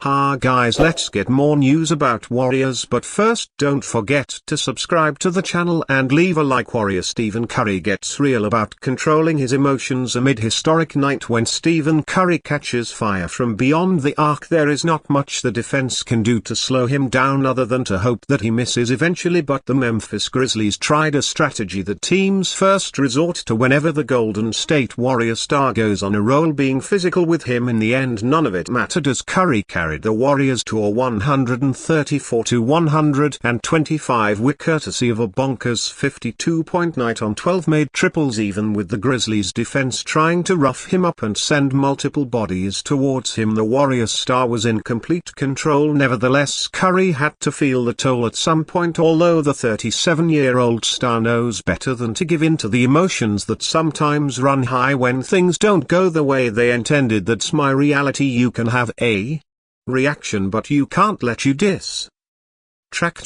Ha guys, let's get more news about Warriors, but first don't forget to subscribe to the channel and leave a like. Warrior Stephen Curry gets real about controlling his emotions amid historic night. When Stephen Curry catches fire from beyond the arc, there is not much the defense can do to slow him down other than to hope that he misses eventually, but the Memphis Grizzlies tried a strategy that teams first resort to whenever the Golden State Warrior star goes on a roll, being physical with him. In the end, none of it mattered as Curry carried the Warriors to a 134-125 win courtesy of a bonkers 52-point night on 12 made triples, even with the Grizzlies defense trying to rough him up and send multiple bodies towards him. The Warriors star was in complete control. Nevertheless, Curry had to feel the toll at some point, although the 37-year-old star knows better than to give in to the emotions that sometimes run high when things don't go the way they intended. That's my reality. You can have a reaction, but you can't let you distract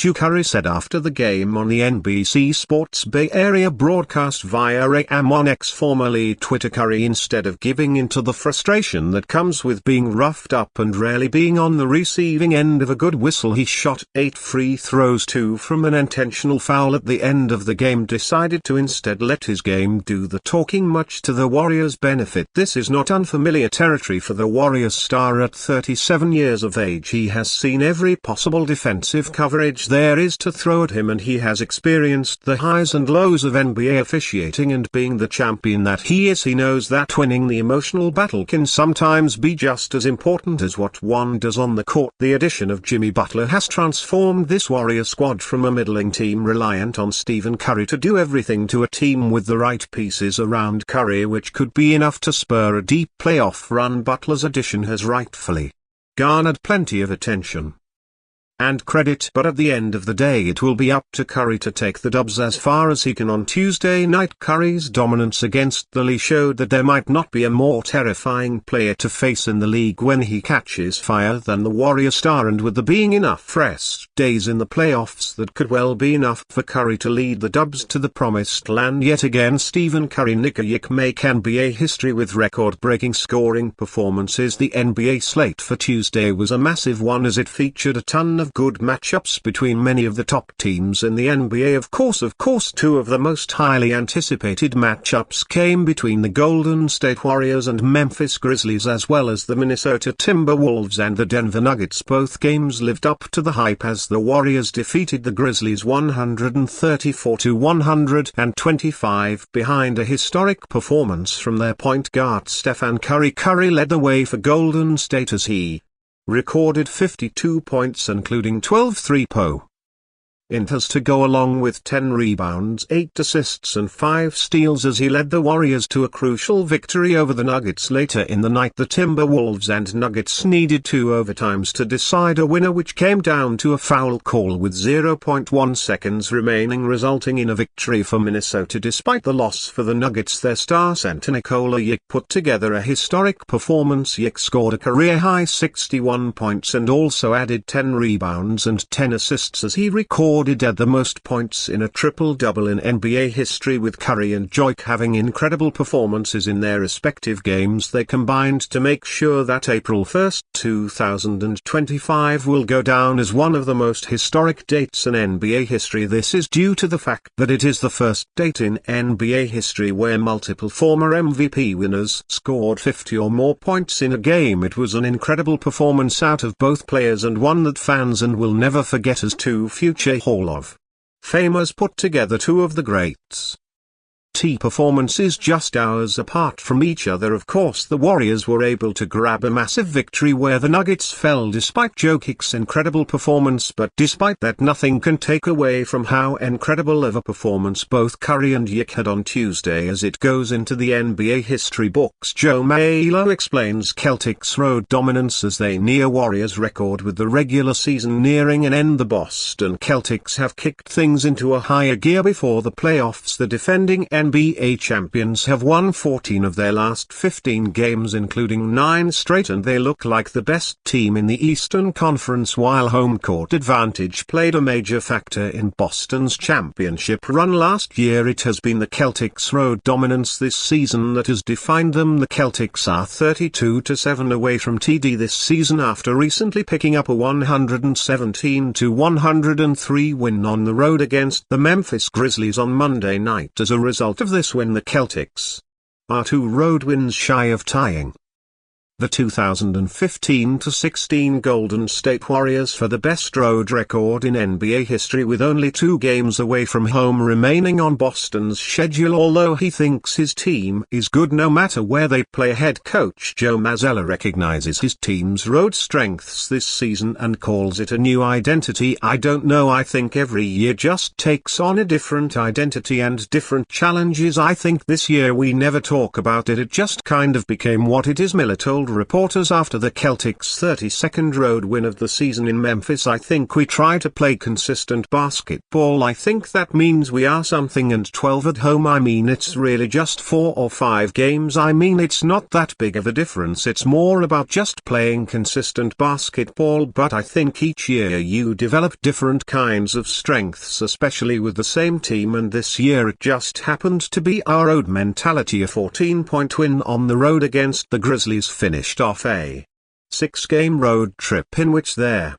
you, Curry said after the game on the NBC Sports Bay Area broadcast via AM on X, formerly Twitter. Curry, instead of giving in to the frustration that comes with being roughed up and rarely being on the receiving end of a good whistle, he shot 8 free throws, 2 from an intentional foul at the end of the game, decided to instead let his game do the talking, much to the Warriors' benefit. This is not unfamiliar territory for the Warriors star. At 37 years of age, he has seen every possible defensive cover there is to throw at him, and he has experienced the highs and lows of NBA officiating, and being the champion that he is, he knows that winning the emotional battle can sometimes be just as important as what one does on the court. The addition of Jimmy Butler has transformed this Warrior squad from a middling team reliant on Stephen Curry to do everything to a team with the right pieces around Curry, which could be enough to spur a deep playoff run. Butler's addition has rightfully garnered plenty of attention and credit, but at the end of the day it will be up to Curry to take the dubs as far as he can. On Tuesday night, Curry's dominance against the Lee showed that there might not be a more terrifying player to face in the league when he catches fire than the Warrior star, and with there being enough rest days in the playoffs, that could well be enough for Curry to lead the Dubs to the promised land yet again. Stephen Curry make NBA history with record-breaking scoring performances. The NBA slate for Tuesday was a massive one as it featured a ton of good matchups between many of the top teams in the NBA. Of course, two of the most highly anticipated matchups came between the Golden State Warriors and Memphis Grizzlies, as well as the Minnesota Timberwolves and the Denver Nuggets. Both games lived up to the hype as the Warriors defeated the Grizzlies 134-125 behind a historic performance from their point guard Stephen Curry. Curry led the way for Golden State as he recorded 52 points, including 12 3-pointers to go along with 10 rebounds, 8 assists and 5 steals as he led the Warriors to a crucial victory over the Nuggets later in the night. The Timberwolves and Nuggets needed 2 overtimes to decide a winner, which came down to a foul call with 0.1 seconds remaining, resulting in a victory for Minnesota. Despite the loss for the Nuggets, their star center Nikola Jokic put together a historic performance. Jokic scored a career-high 61 points and also added 10 rebounds and 10 assists as he recorded at the most points in a triple-double in NBA history. With Curry and Jokic having incredible performances in their respective games, they combined to make sure that April 1, 2025 will go down as one of the most historic dates in NBA history. This is due to the fact that it is the first date in NBA history where multiple former MVP winners scored 50 or more points in a game. It was an incredible performance out of both players, and one that fans and will never forget, as two future Hall of Famers put together two of the greats' performances just hours apart from each other. Of course, the Warriors were able to grab a massive victory where the Nuggets fell despite Jokic's incredible performance, but despite that, nothing can take away from how incredible of a performance both Curry and Jokic had on Tuesday as it goes into the NBA history books. Joe Melo explains Celtics' road dominance as they near Warriors' record with the regular season nearing an end. The Boston Celtics have kicked things into a higher gear before the playoffs. The defending NBA champions have won 14 of their last 15 games including 9 straight, and they look like the best team in the Eastern Conference. While home court advantage played a major factor in Boston's championship run last year, it has been the Celtics' road dominance this season that has defined them. The Celtics are 32-7 away from TD this season after recently picking up a 117-103 win on the road against the Memphis Grizzlies on Monday night. As a result of this win, the Celtics are 2 road wins shy of tying the 2015-16 Golden State Warriors for the best road record in NBA history, with only 2 games away from home remaining on Boston's schedule. Although he thinks his team is good no matter where they play, head coach Joe Mazzulla recognizes his team's road strengths this season and calls it a new identity. I don't know, I think every year just takes on a different identity and different challenges. I think this year we never talk about it, it just kind of became what it is, Miller told reporters after the Celtics' 32nd road win of the season in Memphis. I think we try to play consistent basketball. I think that means we are something, and 12 at home, I mean it's really just 4 or 5 games. I mean it's not that big of a difference, it's more about just playing consistent basketball. But I think each year you develop different kinds of strengths, especially with the same team, and this year it just happened to be our road mentality. A 14-point win on the road against the Grizzlies finished off a 6-game road trip in which their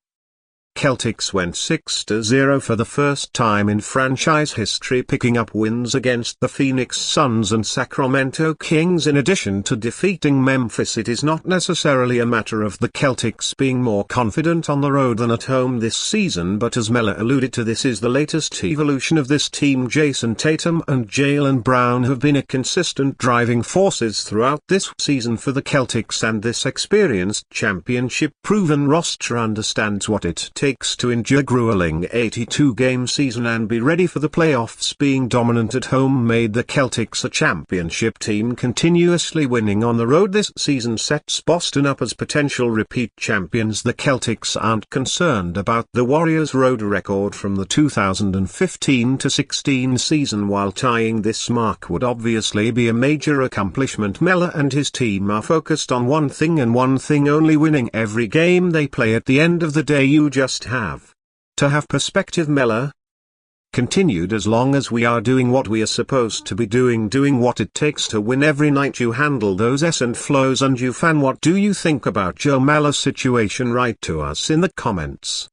Celtics went 6-0 for the first time in franchise history, picking up wins against the Phoenix Suns and Sacramento Kings. In addition to defeating Memphis, it is not necessarily a matter of the Celtics being more confident on the road than at home this season, but as Miller alluded to, this is the latest evolution of this team. Jason Tatum and Jaylen Brown have been a consistent driving forces throughout this season for the Celtics, and this experienced championship-proven roster understands what it takes to endure a grueling 82-game season and be ready for the playoffs. Being dominant at home made the Celtics a championship team. Continuously winning on the road this season sets Boston up as potential repeat champions. The Celtics aren't concerned about the Warriors' road record from the 2015-16 season. While tying this mark would obviously be a major accomplishment, Miller and his team are focused on one thing and one thing only: winning every game they play. At the end of the day, you just have to have perspective. Miller continued, as long as we are doing what we are supposed to be doing what it takes to win every night, you handle those ebbs and flows. And you fan, what do you think about Joe Maller's situation? Write to us in the comments.